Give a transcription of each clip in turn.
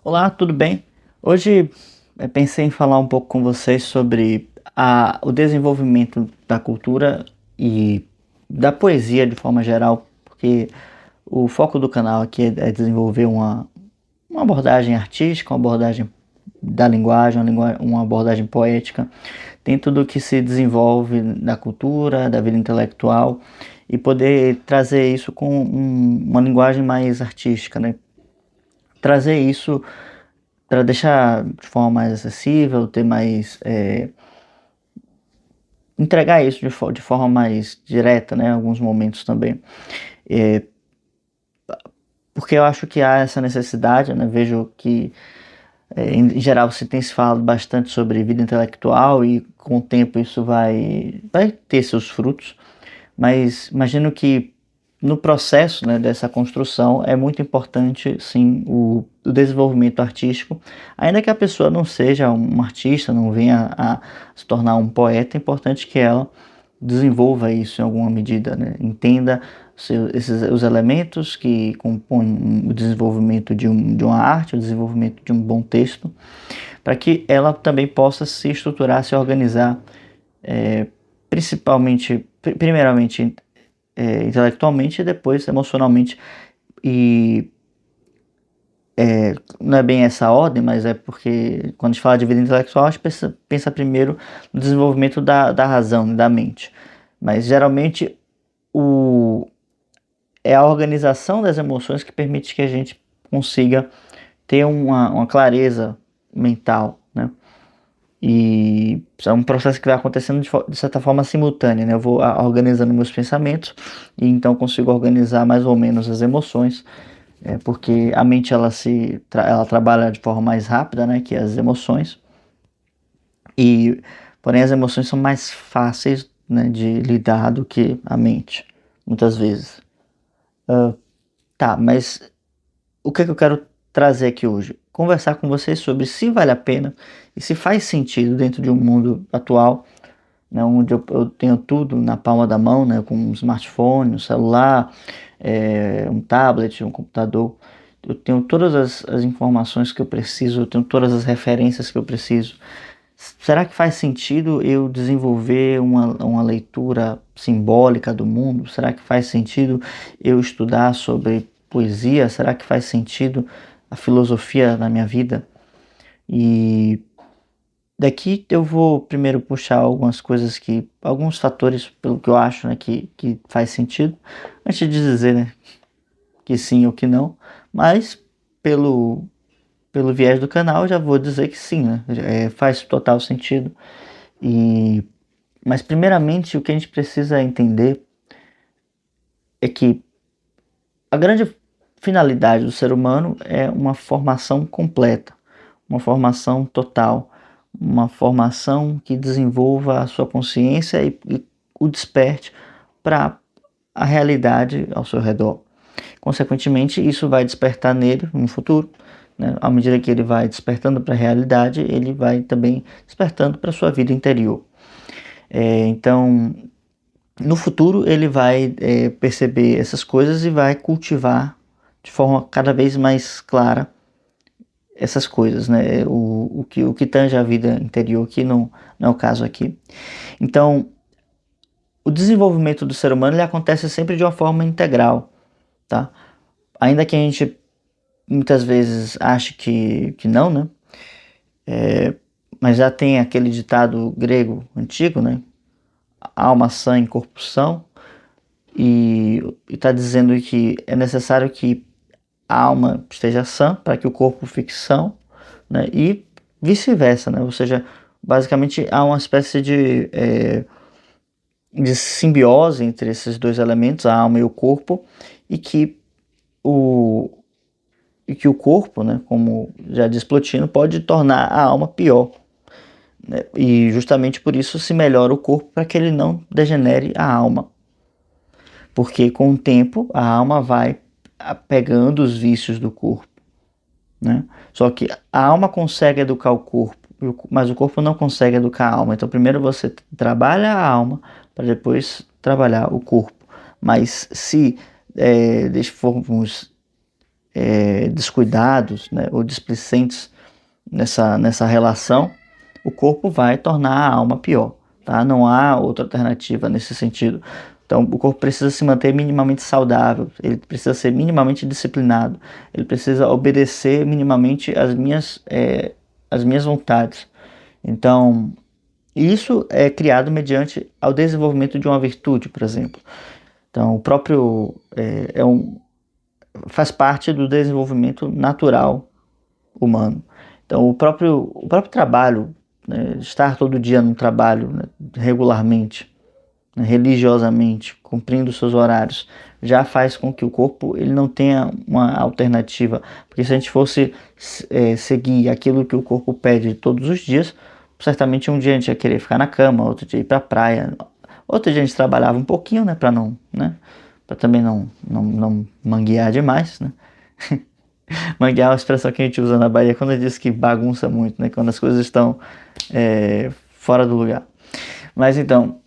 Olá, tudo bem? Hoje pensei em falar um pouco com vocês sobre o desenvolvimento da cultura e da poesia de forma geral, porque o foco do canal aqui é desenvolver uma abordagem artística, uma abordagem da linguagem, uma abordagem poética, dentro do que se desenvolve da cultura, da vida intelectual, e poder trazer isso com uma linguagem mais artística, né? Trazer isso para deixar de forma mais acessível, ter mais entregar isso de forma mais direta, né, em alguns momentos também. É, porque eu acho que há essa necessidade, né, vejo que em geral se tem se falado bastante sobre vida intelectual e com o tempo isso vai ter seus frutos, mas imagino que no processo, né, dessa construção é muito importante, sim, o desenvolvimento artístico. Ainda que a pessoa não seja um artista, não venha a se tornar um poeta, é importante que ela desenvolva isso em alguma medida, né? Entenda os elementos que compõem o desenvolvimento de uma arte, o desenvolvimento de um bom texto, para que ela também possa se estruturar, se organizar, principalmente, primeiramente intelectualmente e depois emocionalmente. E não é bem essa ordem, mas é porque quando a gente fala de vida intelectual, a gente pensa primeiro no desenvolvimento da razão, da mente. Mas geralmente o, é a organização das emoções que permite que a gente consiga ter uma clareza mental, né? E é um processo que vai acontecendo de certa forma simultânea, né? Eu vou organizando meus pensamentos e então consigo organizar mais ou menos as emoções, porque a mente ela trabalha de forma mais rápida, né, que as emoções, e porém as emoções são mais fáceis, né, de lidar do que a mente, muitas vezes. Tá, mas o que é que eu quero trazer aqui hoje? Conversar com vocês sobre se vale a pena e se faz sentido dentro de um mundo atual, né, onde eu tenho tudo na palma da mão, né, com um smartphone, um celular, um tablet, um computador. Eu tenho todas as informações que eu preciso, eu tenho todas as referências que eu preciso. Será que faz sentido eu desenvolver uma leitura simbólica do mundo? Será que faz sentido eu estudar sobre poesia? Será que faz sentido a filosofia na minha vida? E daqui eu vou primeiro puxar alguns fatores, pelo que eu acho, né, que faz sentido, antes de dizer, né, que sim ou que não, mas pelo, pelo viés do canal eu já vou dizer que sim, né, faz total sentido. E, mas primeiramente o que a gente precisa entender é que a grande finalidade do ser humano é uma formação completa, uma formação total, uma formação que desenvolva a sua consciência e o desperte para a realidade ao seu redor. Consequentemente, isso vai despertar nele no futuro, né? À medida que ele vai despertando para a realidade, ele vai também despertando para a sua vida interior. Então, no futuro, ele vai perceber essas coisas e vai cultivar de forma cada vez mais clara essas coisas, né? O que tange a vida interior, que não é o caso aqui. Então, o desenvolvimento do ser humano ele acontece sempre de uma forma integral, tá? Ainda que a gente muitas vezes ache que não, né? Mas já tem aquele ditado grego antigo, né? Alma sã em corpo são, e está dizendo que é necessário que a alma esteja sã para que o corpo fique são, né? E vice-versa, né? Ou seja, basicamente há uma espécie de simbiose entre esses dois elementos, a alma e o corpo, e que o, e que o corpo, né, como já diz Plotino, pode tornar a alma pior, né? E justamente por isso se melhora o corpo para que ele não degenere a alma, porque com o tempo a alma vai pegando os vícios do corpo, né? Só que a alma consegue educar o corpo, mas o corpo não consegue educar a alma. Então primeiro você trabalha a alma para depois trabalhar o corpo. Mas se formos descuidados, né, ou displicentes nessa relação, o corpo vai tornar a alma pior, tá? Não há outra alternativa nesse sentido. Então, o corpo precisa se manter minimamente saudável, ele precisa ser minimamente disciplinado, ele precisa obedecer minimamente as minhas vontades. Então, isso é criado mediante ao desenvolvimento de uma virtude, por exemplo. Então, o próprio faz parte do desenvolvimento natural humano. Então, o próprio trabalho, né, estar todo dia no trabalho, né, regularmente, né, religiosamente, cumprindo seus horários, já faz com que o corpo ele não tenha uma alternativa. Porque se a gente fosse seguir aquilo que o corpo pede todos os dias, certamente um dia a gente ia querer ficar na cama, outro dia ir para a praia, outro dia a gente trabalhava um pouquinho, né, para não, né, para também não manguear demais, né. Manguear é uma expressão que a gente usa na Bahia quando diz que bagunça muito, né? Quando as coisas estão fora do lugar. Mas então,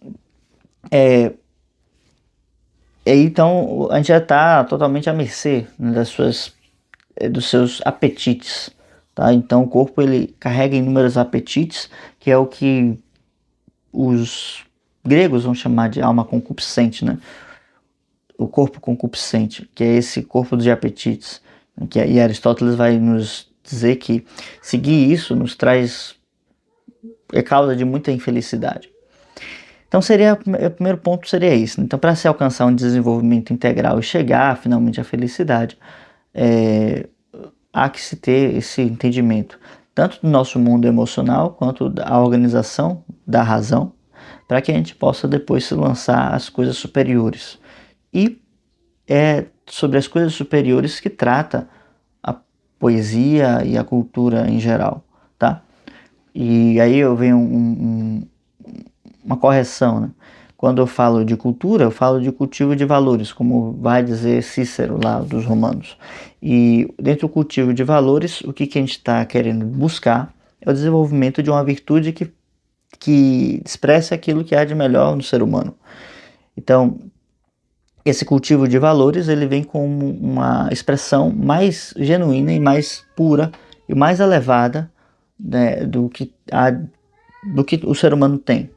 então a gente já está totalmente à mercê, né, dos seus apetites, tá? Então o corpo ele carrega inúmeros apetites, que é o que os gregos vão chamar de alma concupiscente, né? O corpo concupiscente, que é esse corpo de apetites, e Aristóteles vai nos dizer que seguir isso nos traz causa de muita infelicidade. Então o primeiro ponto seria isso. Então, para se alcançar um desenvolvimento integral e chegar finalmente à felicidade, há que se ter esse entendimento tanto do nosso mundo emocional quanto da organização da razão, para que a gente possa depois se lançar às coisas superiores. E é sobre as coisas superiores que trata a poesia e a cultura em geral, tá? E aí eu venho uma correção, né? Quando eu falo de cultura, eu falo de cultivo de valores, como vai dizer Cícero lá dos Romanos. E dentro do cultivo de valores, o que a gente está querendo buscar é o desenvolvimento de uma virtude que expresse aquilo que há de melhor no ser humano. Então, esse cultivo de valores ele vem como uma expressão mais genuína e mais pura e mais elevada, né, do que o ser humano tem.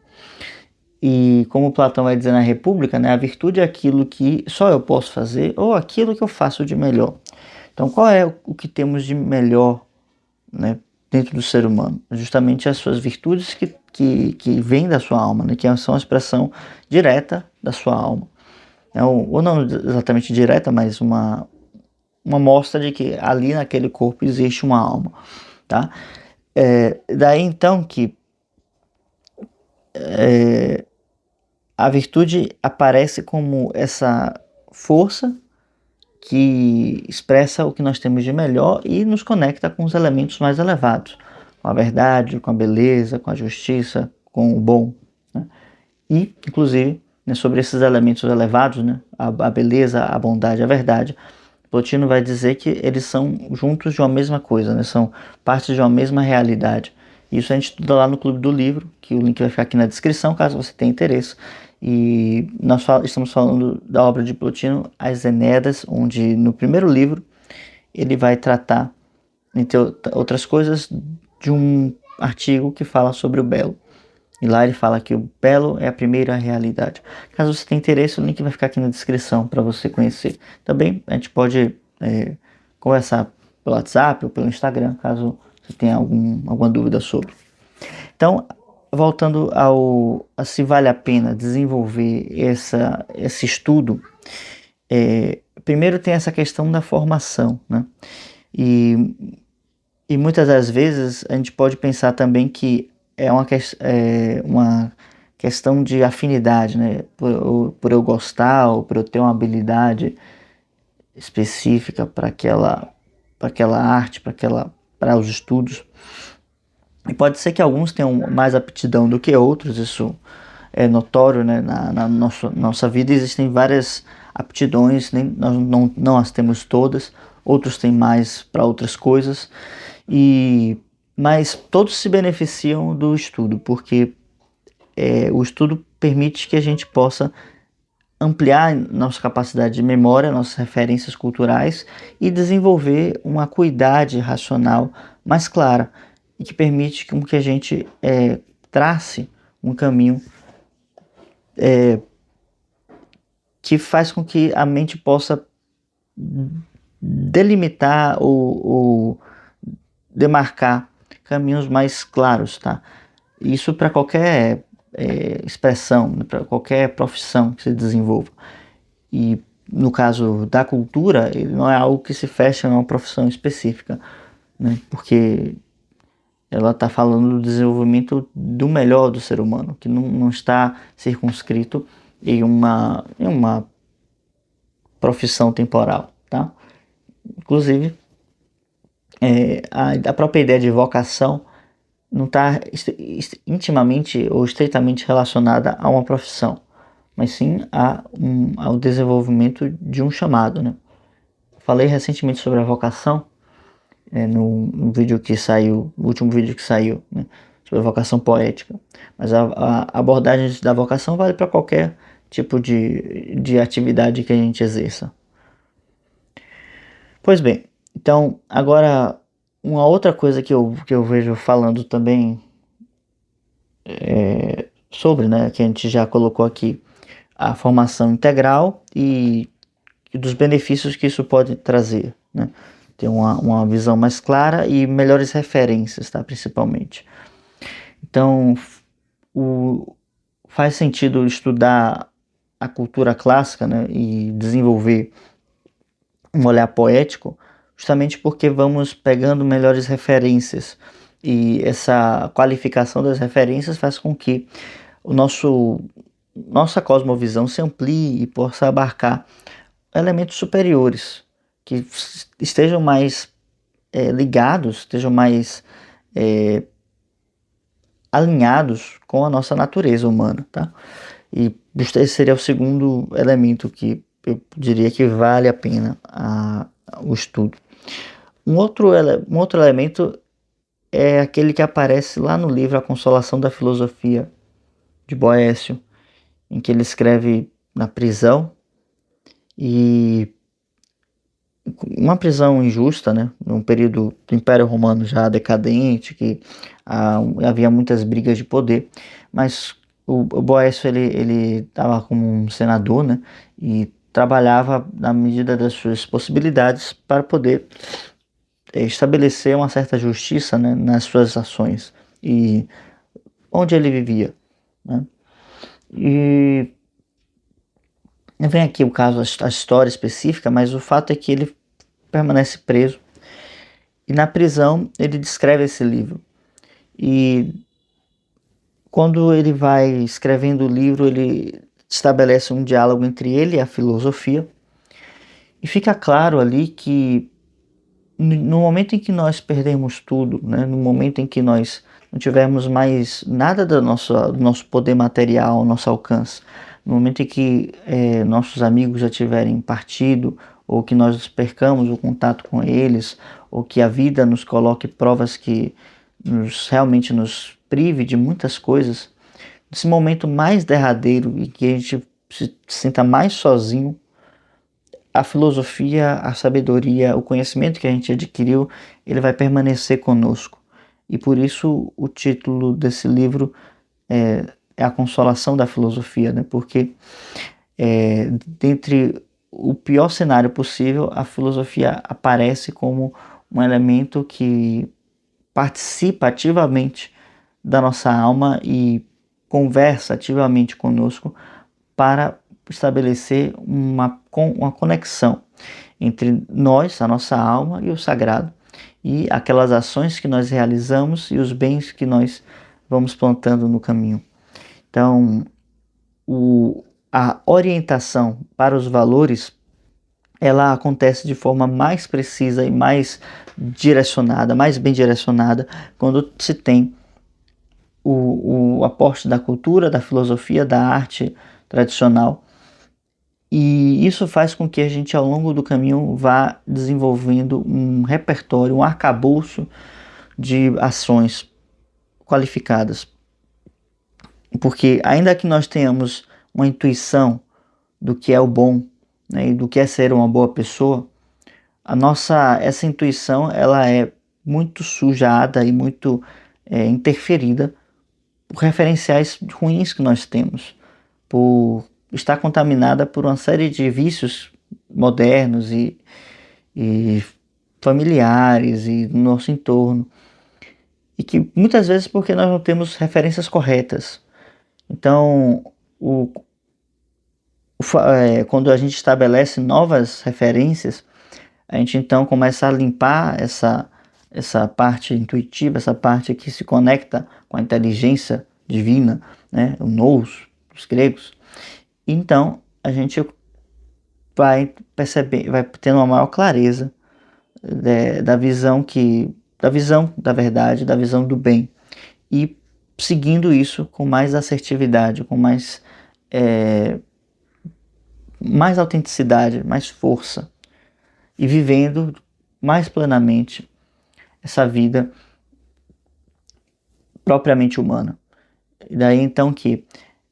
E como Platão vai dizer na República, né, a virtude é aquilo que só eu posso fazer ou aquilo que eu faço de melhor. Então, qual é o que temos de melhor, né, dentro do ser humano? Justamente as suas virtudes que vêm da sua alma, né, que são a expressão direta da sua alma. Ou não exatamente direta, mas uma mostra de que ali naquele corpo existe uma alma, tá? Daí então que a virtude aparece como essa força que expressa o que nós temos de melhor e nos conecta com os elementos mais elevados, com a verdade, com a beleza, com a justiça, com o bom, né? E, inclusive, né, sobre esses elementos elevados, né, a beleza, a bondade, a verdade, Plotino vai dizer que eles são juntos de uma mesma coisa, né, são partes de uma mesma realidade. Isso a gente estuda lá no Clube do Livro, que o link vai ficar aqui na descrição, caso você tenha interesse. E nós estamos falando da obra de Plotino, As Enéidas, onde no primeiro livro ele vai tratar, entre outras coisas, de um artigo que fala sobre o belo. E lá ele fala que o belo é a primeira realidade. Caso você tenha interesse, o link vai ficar aqui na descrição para você conhecer. Também a gente pode conversar pelo WhatsApp ou pelo Instagram, caso você tenha alguma dúvida sobre. Então, voltando a se vale a pena desenvolver esse estudo, primeiro tem essa questão da formação, né? E muitas das vezes a gente pode pensar também que é uma questão de afinidade, né? Por eu gostar ou por eu ter uma habilidade específica para aquela arte, para os estudos. E pode ser que alguns tenham mais aptidão do que outros, isso é notório, né? Na nossa vida existem várias aptidões, nós não as temos todas, outros têm mais para outras coisas, mas todos se beneficiam do estudo, porque o estudo permite que a gente possa ampliar nossa capacidade de memória, nossas referências culturais e desenvolver uma acuidade racional mais clara e que permite que a gente trace um caminho que faz com que a mente possa delimitar ou demarcar caminhos mais claros, tá? Isso para qualquer expressão, para qualquer profissão que se desenvolva. E no caso da cultura, ele não é algo que se fecha em uma profissão específica, né? Porque ela está falando do desenvolvimento do melhor do ser humano, que não está circunscrito em uma profissão temporal, tá? Inclusive, a própria ideia de vocação não está intimamente ou estreitamente relacionada a uma profissão, mas sim ao desenvolvimento de um chamado, né? Falei recentemente sobre a vocação, no vídeo que saiu, o último vídeo que saiu, né, sobre a vocação poética, mas a abordagem da vocação vale para qualquer tipo de atividade que a gente exerça. Pois bem, então agora uma outra coisa que eu vejo falando também sobre, né, que a gente já colocou aqui, a formação integral e dos benefícios que isso pode trazer, né? Ter uma visão mais clara e melhores referências, tá? Principalmente. Então, faz sentido estudar a cultura clássica, né, e desenvolver um olhar poético, justamente porque vamos pegando melhores referências e essa qualificação das referências faz com que nossa cosmovisão se amplie e possa abarcar elementos superiores que estejam mais ligados, estejam mais alinhados com a nossa natureza humana, tá? E esse seria o segundo elemento que eu diria que vale a pena o estudo. Um outro elemento é aquele que aparece lá no livro A Consolação da Filosofia, de Boécio, em que ele escreve na prisão, e uma prisão injusta, né, num período do Império Romano já decadente, que havia muitas brigas de poder, mas o Boécio ele estava como um senador, né, e trabalhava na medida das suas possibilidades para poder estabelecer uma certa justiça, né, nas suas ações e onde ele vivia, né? E vem aqui o caso, a história específica, mas o fato é que ele permanece preso e na prisão ele descreve esse livro. E quando ele vai escrevendo o livro, ele estabelece um diálogo entre ele e a filosofia, e fica claro ali que no momento em que nós perdemos tudo, né, no momento em que nós não tivermos mais nada do nosso poder material ao nosso alcance, no momento em que nossos amigos já tiverem partido, ou que nós percamos o contato com eles, ou que a vida nos coloque provas que realmente nos prive de muitas coisas, nesse momento mais derradeiro e que a gente se sinta mais sozinho, a filosofia, a sabedoria, o conhecimento que a gente adquiriu, ele vai permanecer conosco. E por isso o título desse livro é A Consolação da Filosofia, né? Porque dentre o pior cenário possível, a filosofia aparece como um elemento que participa ativamente da nossa alma e conversa ativamente conosco para estabelecer uma conexão entre nós, a nossa alma e o sagrado, e aquelas ações que nós realizamos e os bens que nós vamos plantando no caminho. Então, a orientação para os valores, ela acontece de forma mais precisa e mais direcionada, mais bem direcionada, quando se tem o aporte da cultura, da filosofia, da arte tradicional. E isso faz com que a gente, ao longo do caminho, vá desenvolvendo um repertório, um arcabouço de ações qualificadas. Porque ainda que nós tenhamos uma intuição do que é o bom, né, e do que é ser uma boa pessoa, essa intuição ela é muito sujada e muito interferida por referenciais ruins que nós temos, por estar contaminada por uma série de vícios modernos e familiares e no nosso entorno, e que muitas vezes porque nós não temos referências corretas. Então, quando a gente estabelece novas referências, a gente então começa a limpar essa parte intuitiva, essa parte que se conecta com a inteligência divina, né, o nous dos gregos. Então a gente vai perceber, vai tendo uma maior clareza da visão da verdade, da visão do bem, e seguindo isso com mais assertividade, com mais autenticidade, mais força, e vivendo mais plenamente essa vida propriamente humana. E daí então que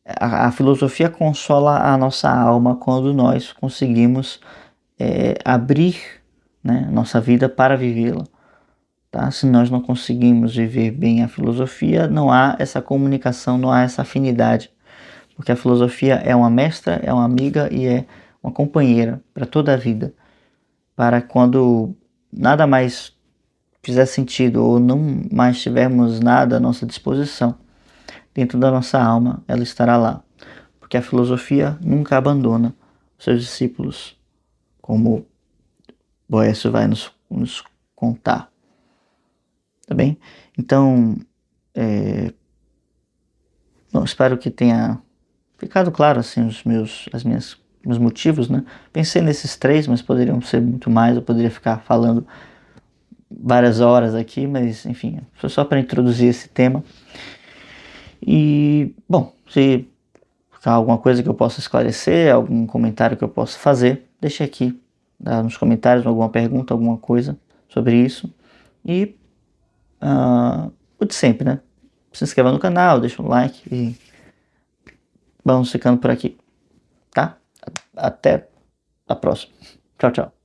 a filosofia consola a nossa alma quando nós conseguimos abrir, né, nossa vida para vivê-la. Tá? Se nós não conseguimos viver bem a filosofia, não há essa comunicação, não há essa afinidade, porque a filosofia é uma mestra, é uma amiga e é uma companheira para toda a vida, para quando nada mais fizer sentido ou não mais tivermos nada à nossa disposição, dentro da nossa alma ela estará lá, porque a filosofia nunca abandona os seus discípulos, como Boécio vai nos contar, tá bem? Então, bom, espero que tenha ficado claro assim meus motivos, né? Pensei nesses três, mas poderiam ser muito mais, eu poderia ficar falando várias horas aqui, mas enfim, foi só para introduzir esse tema. E, bom, se ficar alguma coisa que eu possa esclarecer, algum comentário que eu possa fazer, deixe aqui nos comentários alguma pergunta, alguma coisa sobre isso. E o de sempre, né? Se inscreva no canal, deixa um like e vamos ficando por aqui, tá? Até a próxima. Tchau, tchau.